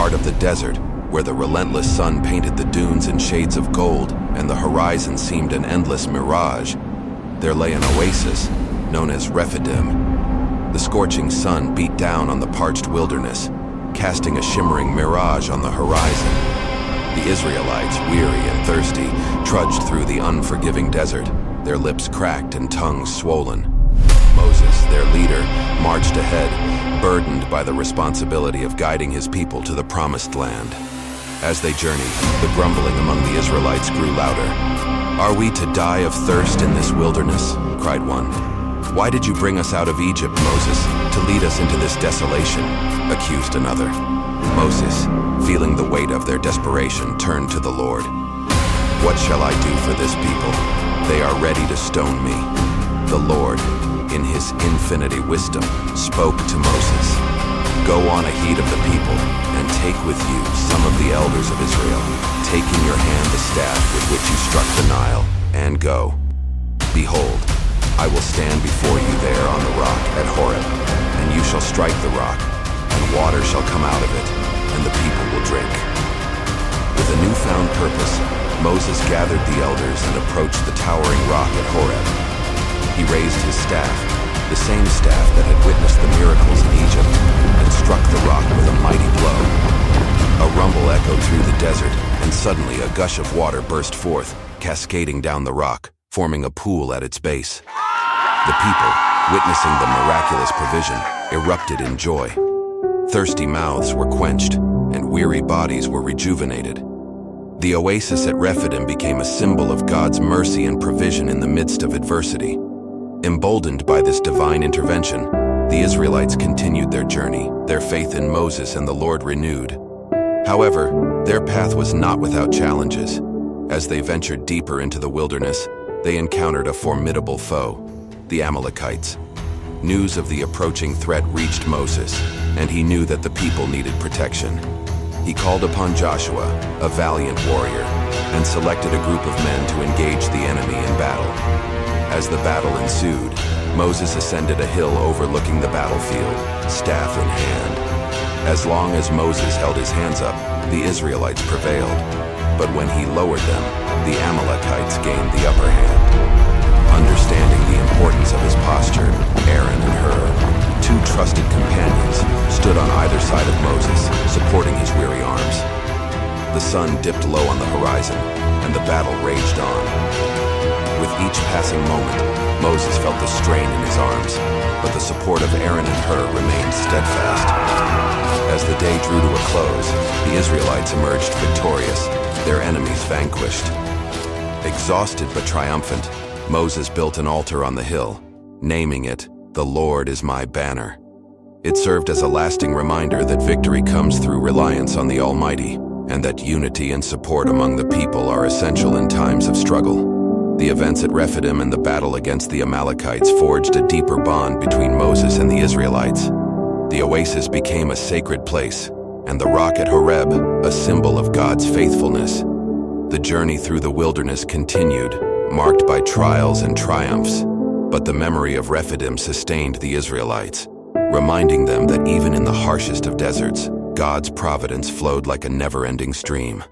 heart of the desert, where the relentless sun painted the dunes in shades of gold and the horizon seemed an endless mirage, there lay an oasis known as Rephidim. The scorching sun beat down on the parched wilderness, casting a shimmering mirage on the horizon. The Israelites, weary and thirsty, trudged through the unforgiving desert, their lips cracked and tongues swollen. Moses, their leader, marched ahead, burdened by the responsibility of guiding his people to the promised land. As they journeyed, the grumbling among the Israelites grew louder. "Are we to die of thirst in this wilderness?" cried one. "Why did you bring us out of Egypt, Moses, to lead us into this desolation?" accused another. Moses, feeling the weight of their desperation, turned to the Lord. "What shall I do for this people? They are ready to stone me." The Lord, in his infinite wisdom, spoke to Moses. "Go on ahead of the people and take with you some of the elders of Israel, take in your hand the staff with which you struck the Nile, and go. Behold, I will stand before you there on the rock at Horeb, and you shall strike the rock, and water shall come out of it, and the people will drink." With a newfound purpose, Moses gathered the elders and approached the towering rock at Horeb. He raised his staff, the same staff that had witnessed the miracles in Egypt, and struck the rock with a mighty blow. A rumble echoed through the desert, and suddenly a gush of water burst forth, cascading down the rock, forming a pool at its base. The people, witnessing the miraculous provision, erupted in joy. Thirsty mouths were quenched, and weary bodies were rejuvenated. The oasis at Rephidim became a symbol of God's mercy and provision in the midst of adversity. Emboldened by this divine intervention, the Israelites continued their journey, their faith in Moses and the Lord renewed. However, their path was not without challenges. As they ventured deeper into the wilderness, they encountered a formidable foe, the Amalekites. News of the approaching threat reached Moses, and he knew that the people needed protection. He called upon Joshua, a valiant warrior, and selected a group of men to engage the enemy in battle. As the battle ensued, Moses ascended a hill overlooking the battlefield, staff in hand. As long as Moses held his hands up, the Israelites prevailed. But when he lowered them, the Amalekites gained the upper hand. Understanding the importance of his posture, Aaron and Hur, two trusted companions, stood on either side of Moses, supporting his weary arms. The sun dipped low on the horizon, and the battle raged on. With each passing moment, Moses felt the strain in his arms, but the support of Aaron and Hur remained steadfast. As the day drew to a close, the Israelites emerged victorious, their enemies vanquished. Exhausted but triumphant, Moses built an altar on the hill, naming it, "The Lord is my banner." It served as a lasting reminder that victory comes through reliance on the Almighty, and that unity and support among the people are essential in times of struggle. The events at Rephidim and the battle against the Amalekites forged a deeper bond between Moses and the Israelites. The oasis became a sacred place, and the rock at Horeb a symbol of God's faithfulness. The journey through the wilderness continued, marked by trials and triumphs, but the memory of Rephidim sustained the Israelites, reminding them that even in the harshest of deserts, God's providence flowed like a never-ending stream.